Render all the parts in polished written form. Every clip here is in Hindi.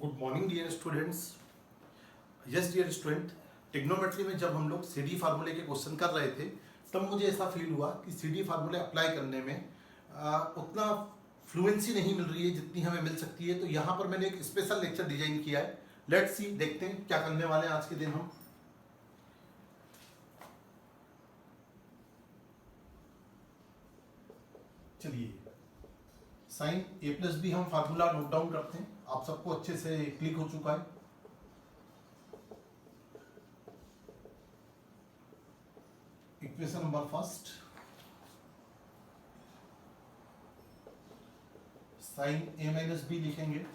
Good morning dear students. Yes dear student, trigonometry में जब हम लोग सीडी फार्मूले के क्वेश्चन कर रहे थे तब मुझे ऐसा फील हुआ कि सीडी फार्मूले अप्लाई करने में उतना फ्लुएंसी नहीं मिल रही है जितनी हमें मिल सकती है। तो यहाँ पर मैंने एक स्पेशल लेक्चर डिजाइन किया है। लेट्स सी, देखते हैं क्या करने वाले हैं आज के दिन हम। चलिए, साइन ए प्लस बी हम फार्मूला नोट डाउन करते हैं। आप सबको अच्छे से क्लिक हो चुका है। इक्वेशन नंबर फर्स्ट, साइन ए माइनस बी लिखेंगे।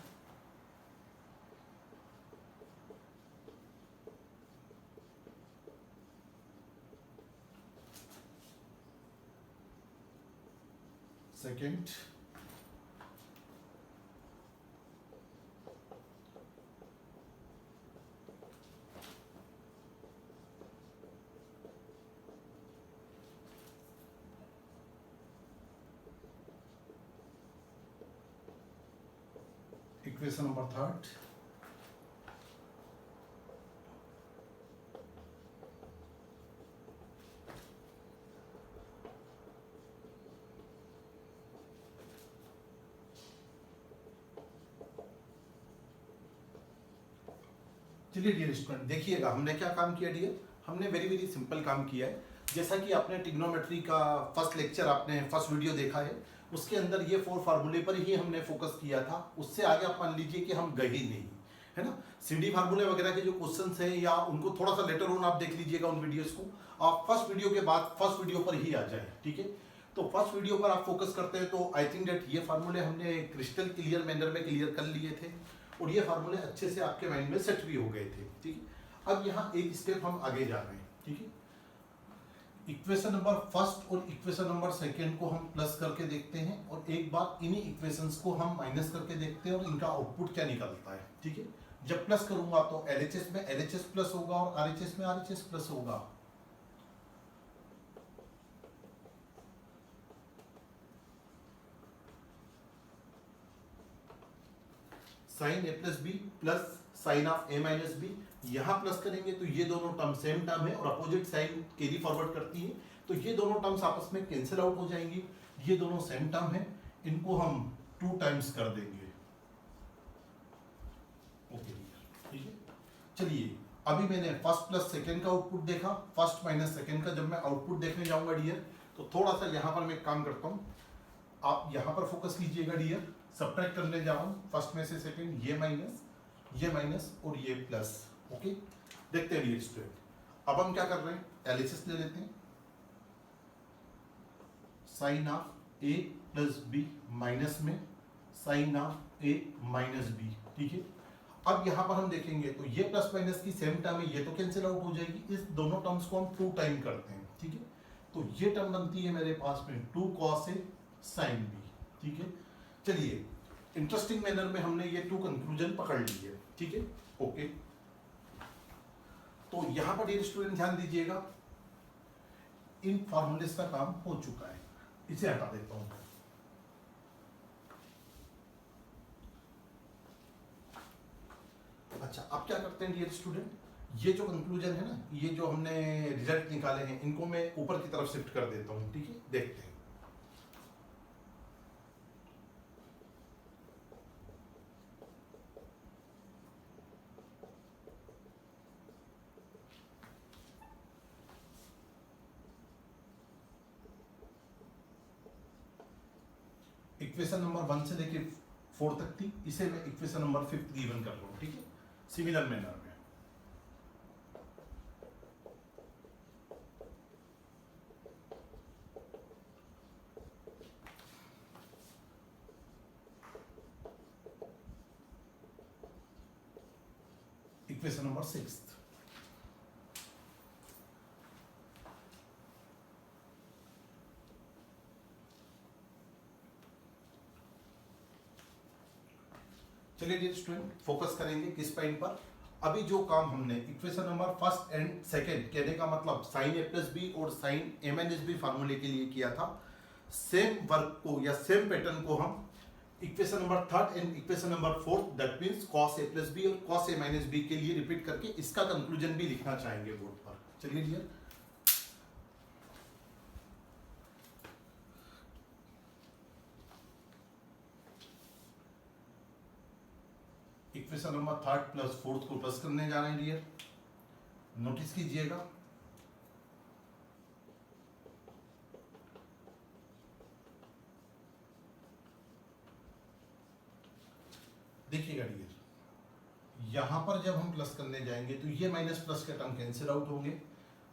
सेकेंड, इक्वेशन नंबर थर्ड, चलिए डियर स्टूडेंट, देखिएगा हमने क्या काम किया डियर। हमने वेरी वेरी सिंपल काम किया है। जैसा कि आपने ट्रिग्नोमेट्री का फर्स्ट लेक्चर, आपने फर्स्ट वीडियो देखा है, उसके अंदर ये 4 फार्मूले पर ही हमने फोकस किया था। उससे आगे आप मान लीजिए कि हम गए ही नहीं, है ना। सीडी फार्मूले वगैरह के जो क्वेश्चंस हैं या उनको थोड़ा सा लेटर ऑन आप देख लीजिएगा उन वीडियोस को। आप फर्स्ट वीडियो के बाद फर्स्ट वीडियो पर ही आ जाए, ठीक है। तो फर्स्ट वीडियो पर आप फोकस करते हैं तो आई थिंक दैट ये फार्मूले हमने क्रिस्टल क्लियर मैनर में क्लियर कर लिए थे और ये फार्मूले अच्छे से आपके माइंड में सेट भी हो गए थे, ठीक है। अब यहाँ एक स्टेप हम आगे जा रहे हैं, ठीक है। इक्वेशन नंबर फर्स्ट और इक्वेशन नंबर सेकेंड को हम प्लस करके देखते हैं और एक बार इन्हीं इक्वेशंस को हम माइनस करके देखते हैं और इनका आउटपुट क्या निकलता है, ठीक है। जब प्लस करूंगा तो LHS में LHS प्लस होगा और RHS में RHS प्लस होगा। Sine A plus B plus sine of A minus B, यहां प्लस करेंगे तो ये दोनों टर्म सेम टर्म है और अपोजिट साइन कैरी फॉरवर्ड करती है, तो ये दोनों टर्म्स आपस में कैंसिल आउट हो जाएंगी। ये दोनों सेम टर्म है, इनको हम 2 टाइम्स कर देंगे। ओके, ठीक है। चलिए, अभी मैंने फर्स्ट प्लस सेकेंड का आउटपुट देखा, फर्स्ट माइनस सेकेंड का। जब मैं आउटपुट देखने जाऊंगा डियर तो थोड़ा सा यहां पर मैं काम करता हूं। आप यहां पर फोकस कीजिएगा डियर। सब्ट्रैक्ट करने जा रहा हूं फर्स्ट में से सेकेंड, ये माइनस और ये प्लस। ओके, देखते हैं डियर स्टूडेंट। अब हम क्या कर रहे हैं, LHS ले लेते हैं। Sine of A plus B minus में sine of A minus B, ठीक है। अब यहां पर हम देखेंगे तो ये प्लस माइनस की सेम टर्म है, ये तो कैंसिल आउट हो जाएगी। इस दोनों टर्म्स को हम 2 टाइम करते हैं, ठीक है। तो ये टर्म बनती है मेरे पास में 2 cos ए साइन बी, ठीक है। चलिए, इंटरेस्टिंग मैनर में हमने ये 2 कंक्लूजन पकड़ लिए, ठीक है। ओके, तो यहां पर स्टूडेंट ध्यान दीजिएगा, इन फॉर्मूलेस का काम हो चुका है। इसे हटा देता हूं। अच्छा, अब क्या करते हैं डियर स्टूडेंट, ये जो कंक्लूजन है ना, ये जो हमने रिजल्ट निकाले हैं, इनको मैं ऊपर की तरफ शिफ्ट कर देता हूं, ठीक है। देखते हैं। इक्वेशन नंबर 1 से लेके 4 तक थी, इसे मैं इक्वेशन नंबर 5 गिवन कर रहा हूं, ठीक है, सिमिलर मैनर में। इक्वेशन नंबर 6, चलिए डियर स्टूडेंट, फोकस करेंगे किस पॉइंट पर। अभी जो काम हमने equation number first and second, कहने का मतलब साइन ए प्लस बी और साइन ए माइनस बी फार्मूले के लिए किया था, सेम वर्क को या सेम पैटर्न को हम equation number third and equation number fourth, that means cos a plus B और cos a माइनस बी के लिए रिपीट करके इसका कंक्लूजन भी लिखना चाहेंगे बोर्ड पर। चलिए dear, equation number third plus fourth को प्लस करने जा रहे हैं डियर, नोटिस कीजिएगा। देखिएगा डियर, यहां पर जब हम प्लस करने जाएंगे तो ये माइनस प्लस के टर्म कैंसिल आउट होंगे,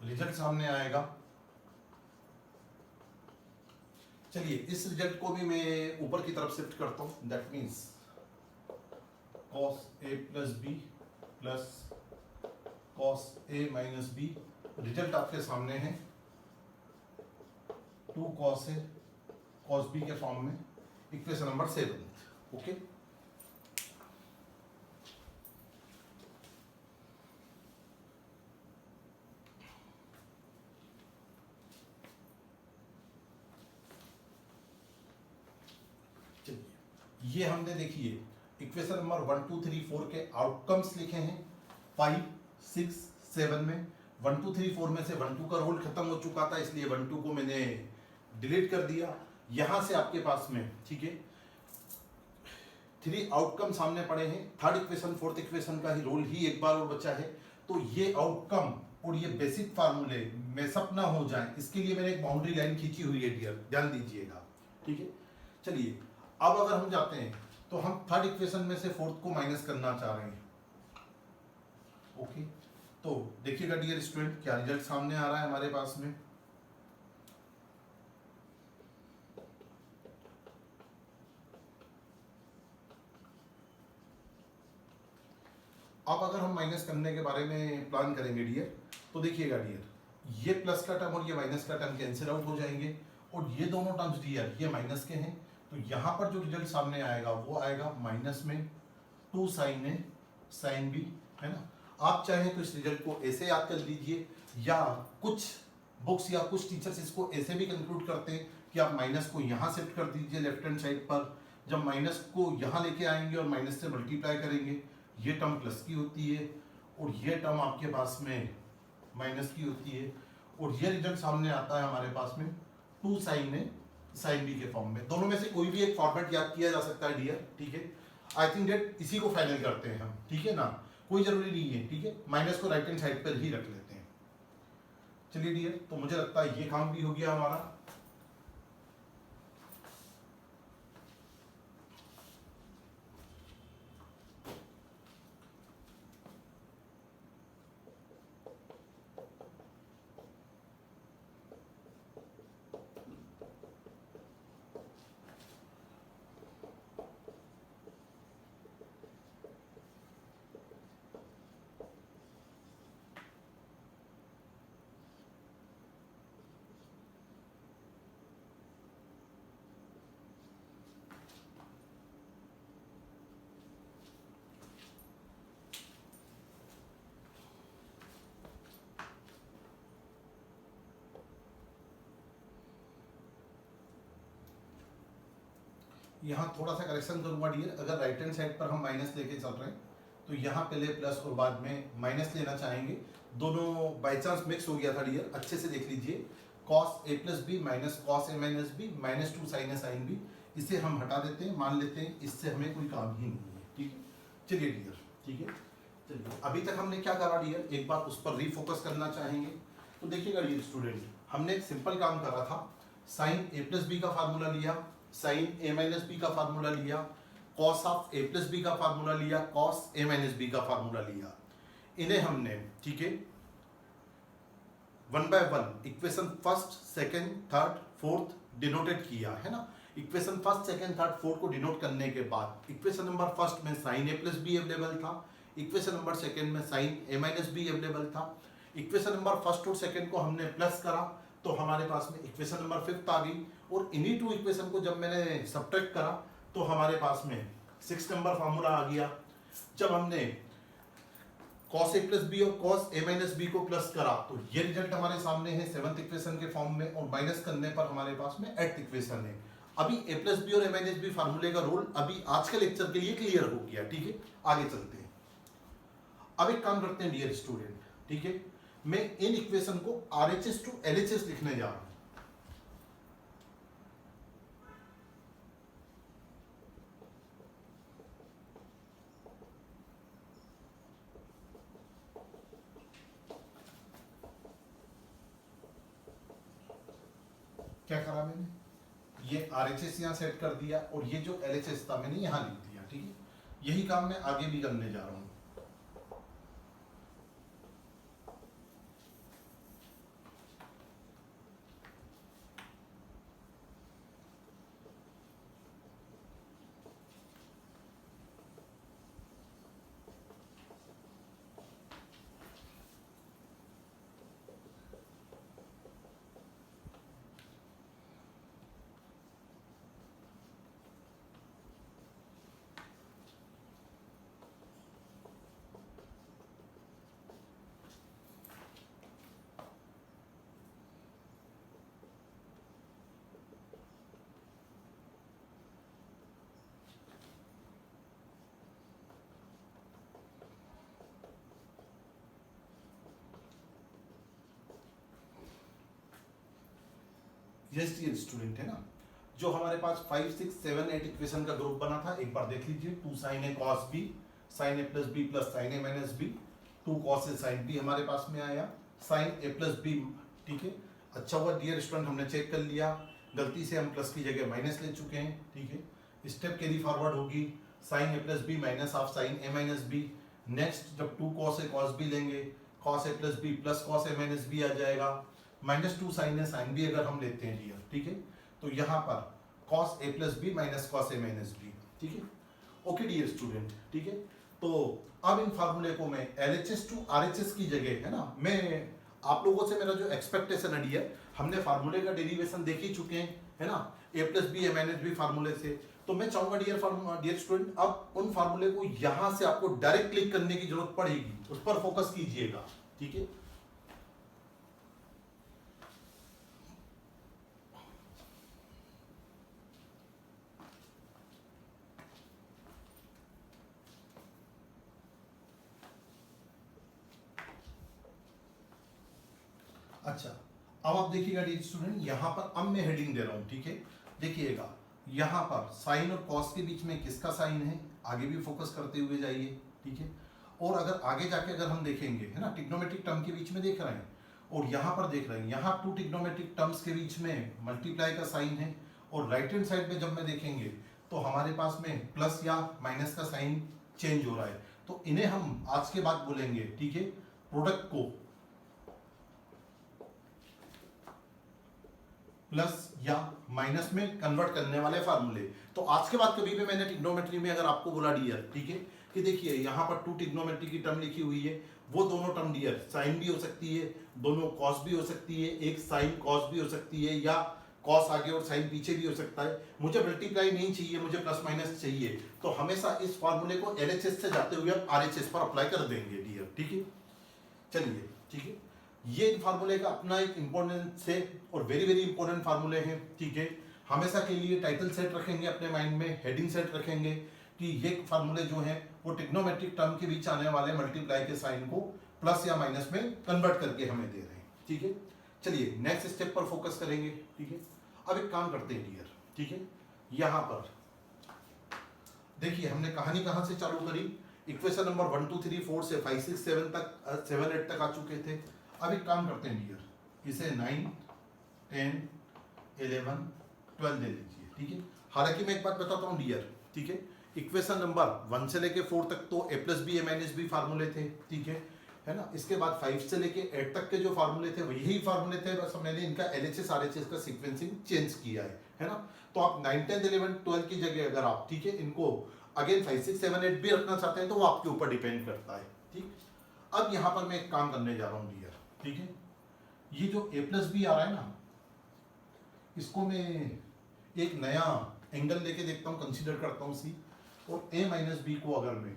रिजल्ट सामने आएगा। चलिए इस रिजल्ट को भी मैं ऊपर की तरफ शिफ्ट करता हूं, that means cos a plus B plus cos a minus B, result आपके सामने है 2 cos a cos b के फॉर्म में, इक्वेशन नंबर 7। ओके, ये हमने देखिए इक्वेशन नंबर 1 2 3 4 के आउटकम्स लिखे हैं 5 6 7 में। 1 2 3 4 में से 1 2 का रोल खत्म हो चुका था, इसलिए 1 2 को मैंने डिलीट कर दिया। यहां से आपके पास में ठीक है 3 आउटकम सामने पड़े हैं, थर्ड इक्वेशन फोर्थ इक्वेशन का ही रोल ही एक बार और बचा है। तो ये आउटकम और ये बेसिक फार्मूले मैसअप ना हो जाए, इसके लिए मैंने एक बाउंड्री लाइन खींची हुई है डियर, ध्यान दीजिएगा। ठीक है, चलिए अब अगर हम जाते हैं तो हम थर्ड इक्वेशन में से फोर्थ को माइनस करना चाह रहे हैं। ओके, तो देखिएगा डियर स्टूडेंट, क्या रिजल्ट सामने आ रहा है हमारे पास में। अब अगर हम माइनस करने के बारे में प्लान करेंगे डियर, तो देखिएगा डियर, ये प्लस का टर्म और ये माइनस का टर्म कैंसिल आउट हो जाएंगे, और ये दोनों टर्म्स डियर ये माइनस के हैं, तो यहां पर जो रिजल्ट सामने आएगा वो आएगा माइनस में 2 sin a sin b, है ना। आप चाहें तो इस रिजल्ट को ऐसे याद कर लीजिए, या कुछ बुक्स या कुछ टीचर्स इसको ऐसे भी कंक्लूड करते हैं कि आप माइनस को यहां शिफ्ट कर दीजिए लेफ्ट हैंड साइड पर, जब माइनस को यहां लेके आएंगे और माइनस से मल्टीप्लाई करेंगे, ये टर्म प्लस की होती है और ये टर्म आपके पास में माइनस की होती है, और ये रिजल्ट सामने आता है हमारे पास में 2 sin a sin b के फॉर्म में। दोनों में से कोई भी एक फॉर्मेट याद किया जा सकता है डियर, ठीक है। आई थिंक डेट इसी को फाइनल करते हैं हम, ठीक है ना, कोई जरूरी नहीं है, ठीक है, माइनस को राइट हैंड साइड पर ही रख लेते हैं। चलिए डियर, तो मुझे लगता है ये काम भी हो गया हमारा। यहाँ थोड़ा सा करेक्शन करूंगा डियर, अगर राइट हैंड साइड पर हम माइनस लेके चल रहे हैं तो यहाँ पहले प्लस और बाद में माइनस लेना चाहेंगे। दोनों बाई चांस मिक्स हो गया था डियर, अच्छे से देख लीजिए, cos a plus B minus cos a minus B minus 2 sin a sin b, इसे हम हटा देते हैं, मान लेते हैं इससे हमें कोई काम ही नहीं है। ठीक है, चलिए डियर, ठीक है, चलिए अभी तक हमने क्या करा डियर, एक बार उस पर रीफोकस करना चाहेंगे। तो देखिएगा डियर स्टूडेंट, हमने एक सिंपल काम करा था, साइन a प्लस बी का फार्मूला लिया, साइन a माइनस बी का फार्मूला लिया, cos of a plus B का फार्मूला लिया, कॉस a माइनस बी का फार्मूला लिया, इन्हें हमने ठीक है 1 by 1 equation first second third fourth denoted किया, है ना। Equation first second third fourth को डिनोट करने के बाद इक्वेशन नंबर फर्स्ट में sine a plus B available था, इक्वेशन नंबर सेकंड में sine a minus B available था, इक्वेशन नंबर फर्स्ट और सेकंड को हमने प्लस करा तो हमारे पास में इक्वेशन नंबर फिफ्थ आ गई, और इन्हीं 2 इक्वेशन को जब मैंने सब्ट्रैक्ट करा तो हमारे पास में 6 नंबर फार्मूला आ गया। जब हमने cos a प्लस बी और cos a माइनस बी को प्लस करा तो ये रिजल्ट हमारे सामने है 7th इक्वेशन के फॉर्म में, और माइनस करने पर हमारे पास में 8th इक्वेशन है। अभी ए प्लस बी और ए माइनस बी फार्मूले का रोल अभी आज के लेक्चर के लिए क्लियर हो गया, ठीक है। आगे चलते हैं। अब एक काम करते हैं डियर स्टूडेंट, ठीक है, मैं इन इक्वेशन को आरएचएस टू एलएचएस लिखने जा रहा हूं। क्या करा मैंने, ये आरएचएस यहां सेट कर दिया और ये जो एलएचएस था मैंने यहां लिख दिया, ठीक है। यही काम मैं आगे भी करने जा रहा हूं। यस डियर स्टूडेंट, है ना, जो हमारे पास 5 6 7 8 इक्वेशन का ग्रुप बना था, एक बार देख लीजिए। 2 sin a cos b, sin a plus b plus sin a minus b, 2 cos a sin b हमारे पास में आया, sin a plus b, ठीक है। अच्छा हुआ डियर स्टूडेंट हमने चेक कर लिया, गलती से हम प्लस की जगह माइनस ले चुके हैं, ठीक है। स्टेप कैरी फॉरवर्ड होगी, sin a plus b minus of sin a minus b। Next जब 2 cos a cos b लेंगे, cos a plus b plus cos a minus b आ जाएगा, -2 sin a sin b अगर हम लेते हैं डियर, ठीक है। तो यहाँ पर cos a plus b minus cos a minus b, ठीक है। ओके डियर स्टूडेंट, ठीक है। तो अब इन फार्मूले को मैं LHS टू RHS की जगह, है ना, मैं आप लोगों से मेरा जो एक्सपेक्टेशन है डियर, हमने फार्मूले का डेरिवेशन देख ही चुके हैं, है ना, a plus b a minus b फार्मूले से। तो मैं चाहूंगा डियर स्टूडेंट अब उन फार्मूले को यहां से आपको डायरेक्ट क्लिक करने की जरूरत पड़ेगी, उस पर फोकस कीजिएगा, ठीक है। अच्छा, अब आप देखिएगा डियर स्टूडेंट, यहाँ पर अब मैं हेडिंग दे रहा हूँ, ठीक है। देखिएगा यहाँ पर साइन और कॉस के बीच में किसका साइन है, आगे भी फोकस करते हुए जाइए, ठीक है। और अगर आगे जाके अगर हम देखेंगे, है ना, ट्रिग्नोमेट्रिक टर्म के बीच में देख रहे हैं और यहाँ पर देख रहे हैं, यहाँ 2 ट्रिग्नोमेट्रिक टर्म्स के बीच में मल्टीप्लाई का साइन है, और राइट हैंड साइड में जब में देखेंगे तो हमारे पास में प्लस या माइनस का साइन चेंज हो रहा है। तो इन्हें हम आज के बाद बोलेंगे, ठीक है, प्रोडक्ट को प्लस या माइनस में कन्वर्ट करने वाले फार्मूले। तो आज के बाद कभी भी मैंने ट्रिग्नोमेट्री में अगर आपको बोला डियर, ठीक है, कि देखिए यहाँ पर 2 ट्रिग्नोमेट्री की टर्म लिखी हुई है, वो दोनों टर्म डियर साइन भी हो सकती है, दोनों कॉस भी हो सकती है, एक साइन कॉस भी हो सकती है, या कॉस आगे और साइन पीछे भी हो सकता है। मुझे मल्टीप्लाई नहीं चाहिए, मुझे प्लस माइनस चाहिए, तो हमेशा इस फार्मूले को LHS से जाते हुए आप RHS पर अप्लाई कर देंगे डियर, ठीक है। चलिए, ठीक है, ये फार्मूले का अपना एक इंपॉर्टेंट से और वेरी वेरी इंपॉर्टेंट फार्मूले हैं, ठीक है। हमेशा के लिए टाइटल सेट रखेंगे अपने माइंड में, हेडिंग सेट रखेंगे कि ये फार्मूले जो हैं वो ट्रिग्नोमेट्रिक टर्म के बीच आने वाले मल्टीप्लाई के साइन को प्लस या माइनस में कन्वर्ट करके हमें दे रहे हैं, ठीक है। चलिए नेक्स्ट स्टेप पर फोकस करेंगे, ठीक है। अब एक काम करते हैं डियर, ठीक है, यहाँ पर देखिए हमने कहानी कहाँ से चालू करी, इक्वेशन नंबर 1 2 3 4 से 5 6 7 तक 7 8 तक आ चुके थे। अब एक काम करते हैं डियर, इसे 9 10 11 12 ले लीजिए, ठीक है। हालांकि मैं एक बात बताता हूँ डियर, ठीक है, इक्वेशन नंबर 1 से लेके 4 तक तो a plus B A minus B फार्मूले थे, ठीक है ना। इसके बाद 5 से लेके 8 तक के जो फार्मूले थे वो यही फार्मूले थे, बस मैंने इनका LHS RHS का सीक्वेंसिंग चेंज किया है ना। तो आप 9 10 11 12 की जगह अगर आप, ठीक है, इनको अगेन 5 6 7 8 भी रखना चाहते हैं तो वो आपके ऊपर डिपेंड करता है, ठीक। अब यहाँ पर मैं एक काम करने जा रहा हूँ डियर, ठीक है, ये जो a प्लस बी आ रहा है ना, इसको मैं एक नया एंगल लेके देखता हूँ, कंसीडर करता हूँ सी, और a माइनस बी को अगर मैं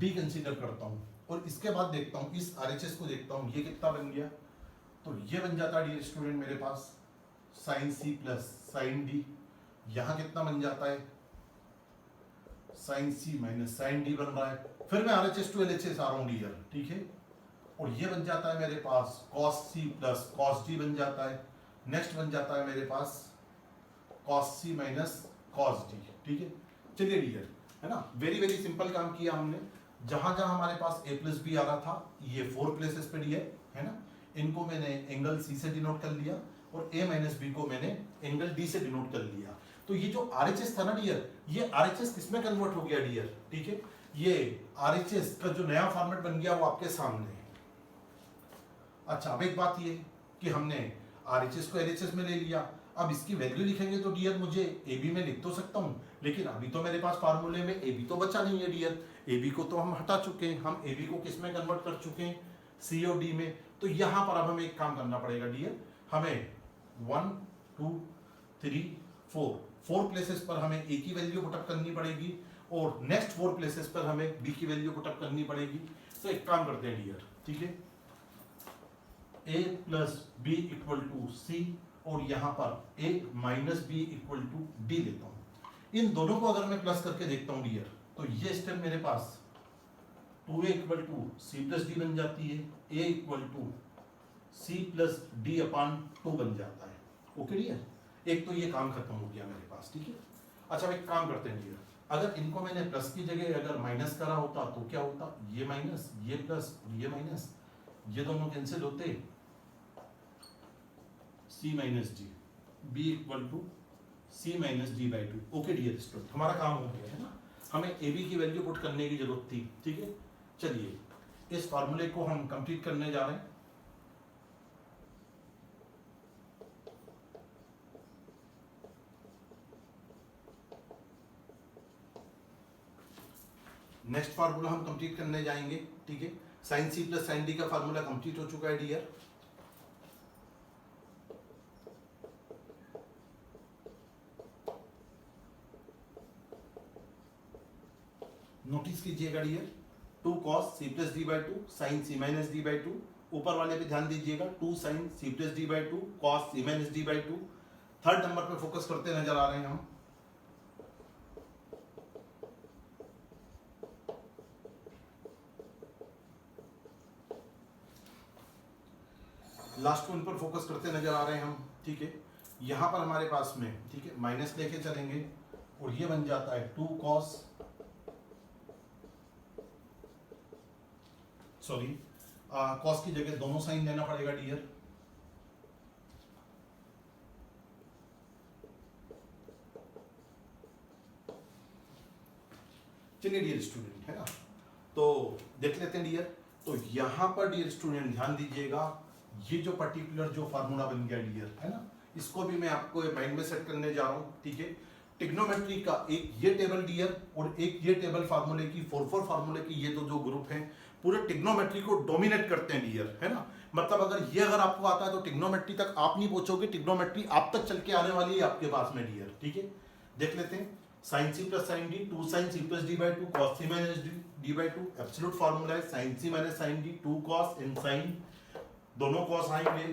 b कंसीडर करता हूँ और इसके बाद देखता हूँ इस RHS को देखता हूँ, ये कितना बन गया, तो ये बन जाता है डियर स्टूडेंट मेरे पास sine c plus sine d, यहां कितना बन जाता है, sine C minus sine D बन रहा है। फिर मैं RHS टू LHS आ रहा हूं डियर, ठीक है, और ये बन जाता है मेरे पास cos C plus cos D बन जाता है। नेक्स्ट बन जाता है मेरे पास cos C minus cos D, ठीक है। चलिए डियर, है ना, वेरी वेरी सिंपल काम किया हमने। जहां जहां हमारे पास a प्लस बी आ रहा था, ये 4 प्लेसेस पे डियर, है ना, इनको मैंने एंगल C से डिनोट कर लिया और a माइनस बी को मैंने एंगल D से डिनोट कर लिया। तो ये जो RHS था ना डियर, ये RHS किसमें कन्वर्ट हो गया डियर, ठीक है, ये RHS का जो नया फॉर्मेट बन गया वो आपके सामने है। अच्छा, अब एक बात ये कि हमने RHS को LHS में ले लिया, अब इसकी वैल्यू लिखेंगे तो डियर मुझे AB में लिख तो सकता हूं, लेकिन अभी तो मेरे पास फार्मूले में AB तो बचा नहीं है डियर। AB को तो हम हटा चुके हैं, हम AB को किस में कन्वर्ट कर चुके हैं, C और D में। तो यहां पर अब हमें एक काम करना पड़ेगा डियर, हमें 1 2 3 4 प्लेसेस पर हमें A की वैल्यू पुटअप करनी पड़ेगी और नेक्स्ट 4 प्लेसेस पर हमें B की वैल्यू पुटअप करनी पड़ेगी। तो एक काम करते हैं डियर, ठीक है, A plus B equal to C और यहां पर A minus B equal to D लेता हूं। इन दोनों को अगर मैं प्लस करके देखता हूं डियर, तो ये स्टेप मेरे पास 2A equal to C plus D बन जाती है, A equal to C plus D upon 2 बन जाता है। ओके डियर, एक तो ये काम खत्म हो गया मेरे पास, ठीक है। अच्छा, अब एक काम करते हैं डियर, अगर इनको मैंने प्लस की जगह अगर माइनस करा होता तो क्या होता, ये माइनस ये प्लस ये माइनस, ये दोनों कैंसिल होते, C minus D, B equal to C minus D by 2। Okay dear student, हमारा काम हो गया है ना, हमें AB की वैल्यू पुट करने की जरूरत थी, ठीक है। चलिए इस फॉर्मूले को हम कंप्लीट करने जा रहे हैं। नेक्स्ट फार्मूला हम कंप्लीट करने जाएंगे, ठीक है। Sine C plus sine D का फार्मूला कंप्लीट हो चुका है डियर। नोटिस कीजिएगा dear, 2 cos C plus D by 2 sine C minus D by 2, ऊपर वाले पे ध्यान दीजिएगा, 2 sine C plus D by 2 cos C minus D by 2। Third number पे फोकस करते नजर आ रहे हैं हम। लास्ट वन पर फोकस करते नजर आ रहे हैं हम, ठीक है। यहां पर हमारे पास में, ठीक है, माइनस लेके चलेंगे और ये बन जाता है 2 cos, सॉरी कॉस की जगह दोनों साइन लेना पड़ेगा डियर। चलिए डियर स्टूडेंट, है ना, तो देख लेते हैं डियर। तो यहां पर डियर स्टूडेंट ध्यान दीजिएगा, ये जो पर्टिकुलर जो फार्मूला बन गया डियर, है ना, इसको भी मैं आपको माइंड में सेट करने जा रहा हूं, ठीक है। टिग्नोमेट्री का एक ये टेबल डियर और एक ये टेबल फार्मूले की, 4 फार्मूले की, ये जो ग्रुप हैं पूरे टिग्नोमेट्री को डोमिनेट करते हैं डियर, है ना। मतलब अगर आपको आता है तो टिग्नोमेट्री तक आप नहीं पहुंचोगे, टिग्नोमेट्री आप तक चल के आने वाली है आपके पास में डियर, ठीक है। देख लेते हैं, sine C plus sine D, 2 sine C plus D by 2 cos C minus D by 2, absolute formula है sine C minus sine D, 2 cos इन साइन, दोनों कॉस आएंगे,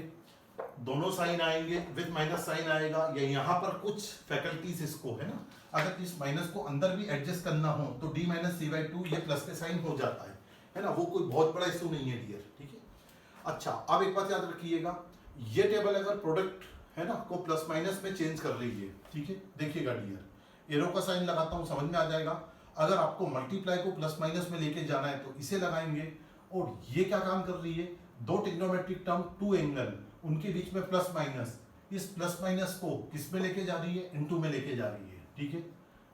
दोनों साइन आएंगे, विद माइनस साइन आएगा, या यहाँ पर कुछ फैकल्टीज इसको, है ना, अगर इस माइनस को अंदर भी एडजस्ट करना हो तो डी माइनस सी बाई 2 ये प्लस के साइन हो जाता है ना, वो कोई बहुत बड़ा इशू नहीं है डियर, ठीक है। अच्छा, अब एक बात याद रखिएगा, ये टेबल अगर प्रोडक्ट, है ना, को प्लस माइनस में चेंज कर रही है, ठीक है, देखिएगा डियर, एरो का साइन लगाता हूँ, समझ में आ जाएगा। अगर आपको मल्टीप्लाई को प्लस माइनस में लेके जाना है तो इसे लगाएंगे, और ये क्या काम कर रही है, दो टिग्नोमेट्रिक टर्म, 2 एंगल, उनके बीच में प्लस माइनस, इस प्लस माइनस को किस में लेके जा रही है, इनटू में लेके जा रही है, ठीक है।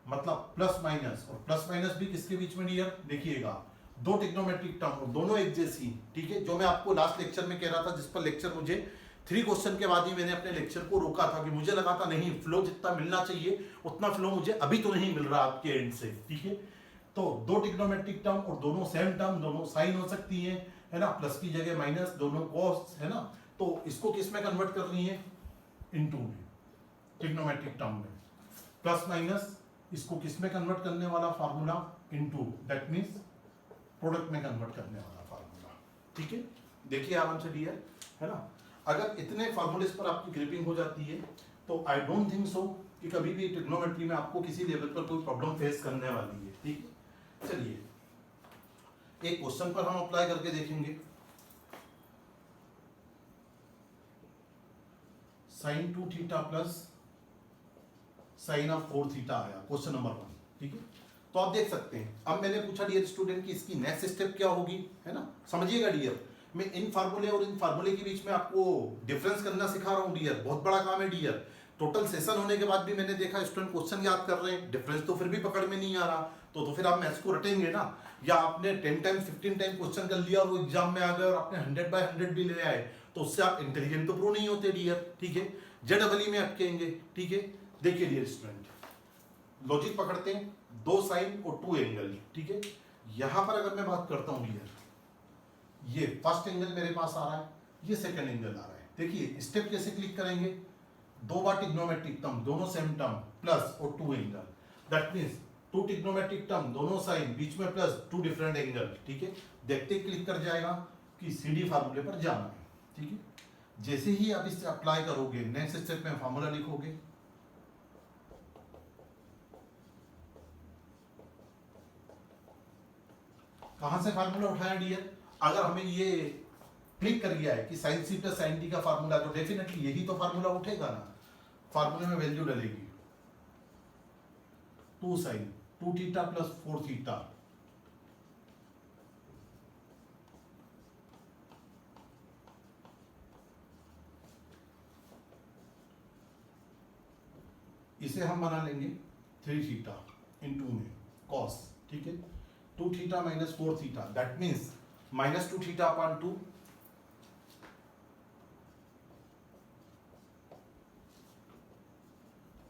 मतलब प्लस माइनस, और प्लस माइनस भी किसके बीच में डियर, देखिएगा, दो टिग्नोमेट्रिक टर्म और दोनों एक जैसी, ठीक है। जो मैं आपको लास्ट लेक्चर में कह रहा था, जिस पर लेक्चर मुझे 3 क्वेश्चन के बाद ही मैंने अपने लेक्चर को रोका था, कि मुझे लगा था नहीं, फ्लो जितना मिलना चाहिए उतना फ्लो मुझे अभी तो नहीं मिल रहा आपके एंड से, ठीक है। तो दो टिग्नोमेट्रिक टर्म और दोनों सेम टर्म, दोनों साइन हो सकती है ना, प्लस की जगह माइनस, दोनों कॉस, है ना। तो इसको किस में कन्वर्ट कर रही है, इनटू में, टिग्नोमेट्रिक टर्म में, प्लस माइनस, इसको किस में कन्वर्ट करने वाला formula, into, that means product में कन्वर्ट करने वाला फार्मूला, ठीक है। देखिए आराम से डियर, है ना, अगर इतने फार्मूलेस पर आपकी ग्रिपिंग हो जाती है तो आई डोंट थिंक सो कि कभी भी ट्रिग्नोमेट्री में आपको किसी लेवल पर कोई प्रॉब्लम फेस करने वाली है, ठीक है। चलिए एक क्वेश्चन पर हम अप्लाई करके देखेंगे। Sine 2 theta plus sine of 4 theta आया, क्वेश्चन नंबर 1, ठीक है। तो आप देख सकते हैं, अब मैंने पूछा डियर स्टूडेंट कि इसकी नेक्स्ट स्टेप क्या होगी, है ना। समझिएगा डियर, मैं इन फार्मूले और इन फार्मूले के बीच में आपको डिफरेंस करना सिखा रहा हूँ डियर, बहुत बड़ा काम है डियर। टोटल सेशन होने के बाद भी मैंने देखा स्टूडेंट क्वेश्चन याद कर रहे हैं, डिफरेंस तो फिर भी पकड़ में नहीं आ रहा, तो फिर आप मैथ्स को रटेंगे ना। या आपने 10 टाइम 15 टाइम क्वेश्चन कर लिया और वो एग्जाम में आ गए और आपने 100/100 भी ले आए, तो उससे आप इंटेलिजेंट तो प्रो नहीं होते डियर, ठीक है। जेडबलई में अटकेंगे, ठीक है। देखिए डियर स्टूडेंट, लॉजिक पकड़ते हैं, 2 साइन और 2 एंगल, ठीक है। यहां पर अगर मैं बात करता हूं डियर, ये फर्स्ट एंगल मेरे पास आ रहा है, ये सेकंड एंगल आ रहा है। देखिए स्टेप कैसे क्लिक करेंगे, 2 बार ट्रिग्नोमेट्रिक टर्म, दोनों सेम टर्म, प्लस और 2 angle, that means 2 trigonometric term, दोनों साइन, बीच में प्लस, 2 डिफरेंट एंगल, ठीक है। देखते क्लिक कर जाएगा कि सीडी फार्मूले पर जाना है, ठीक है। जैसे ही आप इसे अप्लाई करोगे, नेक्स्ट स्टेप में फार्मूला लिखोगे, कहां से फार्मूला उठाया डियर, अगर हमें ये क्लिक कर गया है कि sine C plus sine D का फार्मूला, तो डेफिनेटली यही तो फार्मूला उठेगा ना। फार्मूले में वैल्यू डलेगी 2 साइन 2 थीटा प्लस 4 थीटा, इसे हम बना लेंगे 3 थीटा इन 2 में कॉस, ठीक है। 2 theta minus 4 theta, that means minus 2 theta upon 2,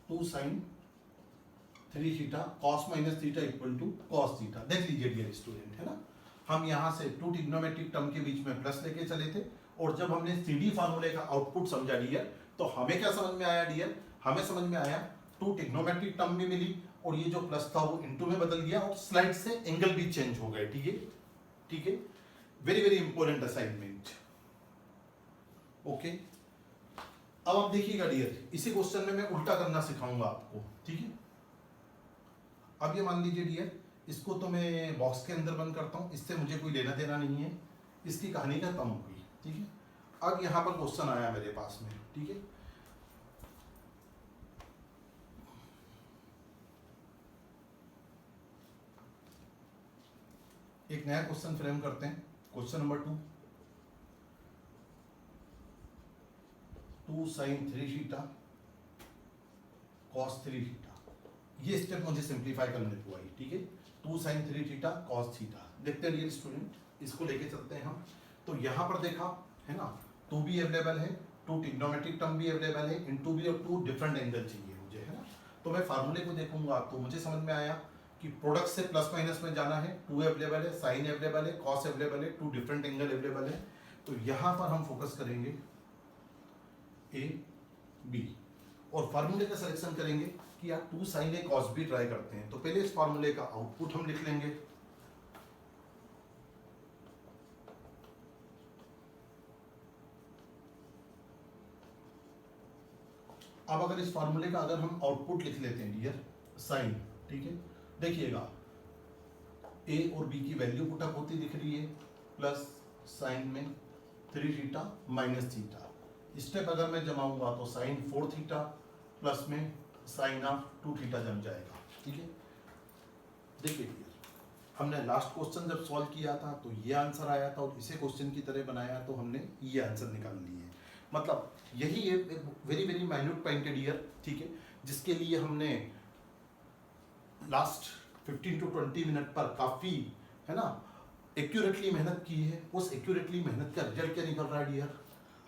2 sine 3 theta cos minus theta equal to cos theta. देख लीजिए डियर स्टूडेंट, है ना, हम यहां से 2 ट्रिग्नोमेट्रिक टर्म के बीच में प्लस लेके चले थे, और जब हमने सीडी फार्मूले का आउटपुट समझा डियर, तो हमें क्या समझ में आया डियर, हमें समझ में आया 2 ट्रिग्नोमेट्रिक टर्म भी मिली, और ये जो प्लस था वो इनटू में बदल गया, और स्लाइड से एंगल भी चेंज हो गए, ठीक है, ठीक है। Very very important assignment, okay. अब आप देखिएगा डियर, इसी क्वेश्चन में मैं उल्टा करना सिखाऊंगा आपको, ठीक है। अब ये मान लीजिए डियर, इसको तो मैं बॉक्स के अंदर बंद करता हूं, इससे मुझे कोई लेना देना नहीं है, इसकी कहानी खत्म हो गई, ठीक है। अब यहां पर क्वेश्चन आया मेरे पास में, ठीक है। एक नया क्वेश्चन फ्रेम करते हैं, question number 2 sine 3 theta cos 3 theta, ये स्टेप मुझे सिंप्लीफाई करने को आई, ठीक है। 2 साइन 3 थीटा कॉस थीटा, देखते हैं डियर स्टूडेंट, इसको लेके चलते हैं हम। तो यहाँ पर देखा है ना, 2 भी अवेलेबल है, 2 ट्रिग्नोमेट्रिक टर्म भी अवेलेबल है, इनटू भी, और 2 डिफरेंट एंगल चाहिए मुझे, है ना। तो मैं फार्मूले को देखूंगा, तो मुझे समझ में आया कि प्रोडक्ट से प्लस माइनस में जाना है, 2 अवेलेबल है, साइन अवेलेबल है, कॉस अवेलेबल है, 2 डिफरेंट एंगल अवेलेबल है। तो यहाँ पर हम फोकस करेंगे ए बी, और फार्मूले का सिलेक्शन करेंगे कि यार 2 साइन ए कॉस बी ट्राई करते हैं। तो पहले इस फार्मूले का आउटपुट हम लिख लेंगे, अब अगर इस फार्मूले का अगर हम आउटपुट लिख लेते हैं डियर, साइन, ठीक है। देखिएगा ए और बी की वैल्यू पुटअप होती दिख रही है, प्लस साइन में 3 थीटा माइनस थीटा, स्टेप अगर मैं जमाऊंगा तो साइन 4 थीटा प्लस में साइन ऑफ 2 थीटा जम जाएगा, ठीक है। देखिए हमने लास्ट क्वेश्चन जब सॉल्व किया था तो ये आंसर आया था, और इसे क्वेश्चन की तरह बनाया तो हमने ये आंसर निकाल लिए। मतलब यही एक वेरी वेरी माइन्यूट पॉइंट है डियर, ठीक है, जिसके लिए हमने लास्ट 15 to 20 मिनट पर काफ़ी, है ना, एक्यूरेटली मेहनत की है। उस एक्यूरेटली मेहनत का रिजल्ट क्या निकल रहा है डियर,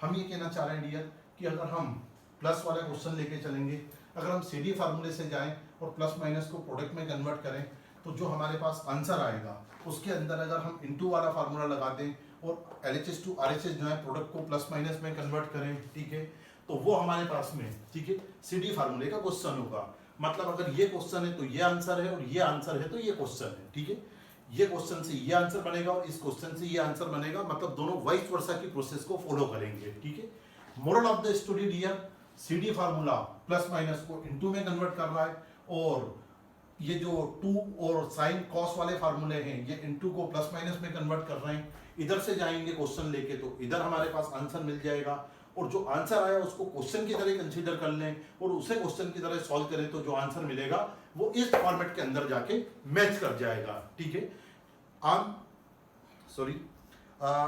हम ये कहना चाह रहे हैं डियर कि अगर हम प्लस वाला क्वेश्चन लेके चलेंगे, अगर हम सीडी फार्मूले से जाएं और प्लस माइनस को प्रोडक्ट में कन्वर्ट करें, तो जो हमारे पास आंसर आएगा उसके अंदर अगर हम इनटू वाला फार्मूला लगा दें और LHS to RHS जो है प्रोडक्ट को प्लस माइनस में कन्वर्ट करें, ठीक है, तो वो हमारे पास में, ठीक है, सीडी फार्मूले का क्वेश्चन होगा। मतलब अगर ये क्वेश्चन है तो ये आंसर है, और ये आंसर है तो ये क्वेश्चन है, ठीक है। ये क्वेश्चन से ये आंसर बनेगा और इस क्वेश्चन से ये आंसर बनेगा, मतलब दोनों वाइस वर्सा की प्रोसेस को फॉलो करेंगे, ठीक है। Moral of the story dear, CD formula plus minus को इनटू में कन्वर्ट कर रहा है, और ये जो 2 और साइन कॉस वाले फार्मूले हैं ये इनटू को प्लस माइनस में कन्वर्ट कर रहे हैं। इधर से जाएंगे क्वेश्चन लेके तो इधर हमारे पास आंसर मिल जाएगा, और जो आंसर आया उसको क्वेश्चन की तरह कंसीडर कर लें और उसे क्वेश्चन की तरह सॉल्व करें तो जो आंसर मिलेगा वो इस फॉर्मेट के अंदर जाके मैच कर जाएगा। ठीक है,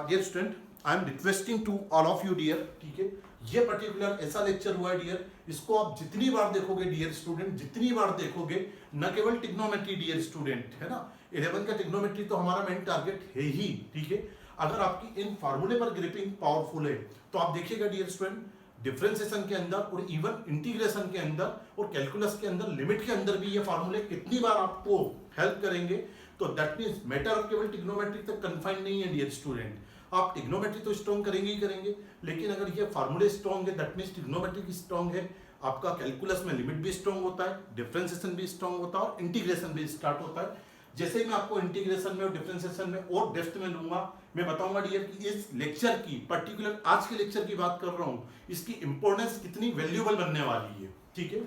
dear student, I am requesting to all of you dear, ठीक है, ये पर्टिकुलर ऐसा लेक्चर हुआ है डियर, इसको आप जितनी बार देखोगे डियर स्टूडेंट, जितनी बार देखोगे, न केवल टिग्नोमेट्री डियर स्टूडेंट, है ना, 11 का टिग्नोमेट्री तो हमारा मेन टारगेट है ही, ठीक है। अगर आपकी इन फार्मूले पर ग्रिपिंग पावरफुल है तो आप देखिएगा डियर स्टूडेंट, डिफरेंशिएशन के अंदर और इवन इंटीग्रेशन के अंदर और कैलकुलस के अंदर, लिमिट के अंदर भी ये फार्मूले कितनी बार आपको हेल्प करेंगे। तो दैट मीन्स मैटर केवल टिग्नोमेट्री तक कन्फाइंड नहीं है डियर स्टूडेंट, आप टिग्नोमेट्री तो स्ट्रॉन्ग करेंगे ही करेंगे, लेकिन अगर ये फार्मूले स्ट्रॉन्ग है दैट मीन्स टिग्नोमेट्री भी स्ट्रॉन्ग है, आपका कैलकुलस में लिमिट भी स्ट्रॉन्ग होता है, डिफरेंशिएशन भी स्ट्रॉन्ग होता है और इंटीग्रेशन भी स्टार्ट होता है। जैसे ही मैं आपको इंटीग्रेशन में और डिफरेंशिएशन में और डेप्थ में लूंगा, मैं बताऊंगा डियर कि इस लेक्चर की, पर्टिकुलर आज के लेक्चर की बात कर रहा हूं, इसकी इंपॉर्टेंस कितनी वैल्यूएबल बनने वाली है। ठीक है,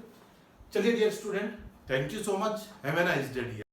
चलिए dear student, thank you so much, have a nice day dear.